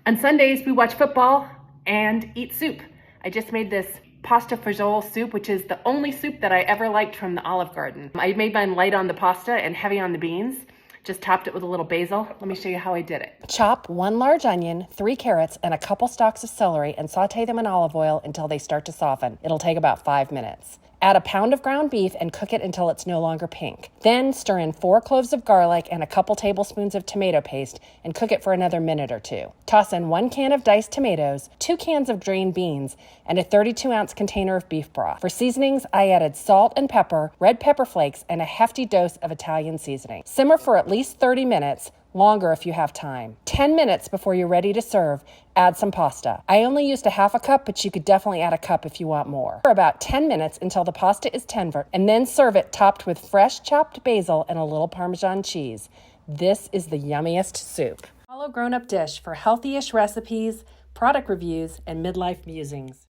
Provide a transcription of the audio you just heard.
On Sundays, we watch football and eat soup. I just made this Pasta Fagioli soup, which is the only soup that I ever liked from the Olive Garden. I made mine light on the pasta and heavy on the beans. Just topped it with a little basil. Let me show you how I did it. Chop 1 large onion, 3 carrots, and a couple stalks of celery and saute them in olive oil until they start to soften. It'll take about 5 minutes. Add a pound of ground beef and cook it until it's no longer pink. Then stir in 4 cloves of garlic and a couple tablespoons of tomato paste and cook it for another minute or 2. Toss in 1 can of diced tomatoes, 2 cans of drained beans, and a 32-ounce container of beef broth. For seasonings, I added salt and pepper, red pepper flakes, and a hefty dose of Italian seasoning. Simmer for at least 30 minutes, longer if you have time. 10 minutes before you're ready to serve, add some pasta. I only used a half a cup, but you could definitely add a cup if you want more. For about 10 minutes until the pasta is tender, and then serve it topped with fresh chopped basil and a little Parmesan cheese. This is the yummiest soup. Follow GrownupDish for healthy-ish recipes, product reviews, and midlife musings.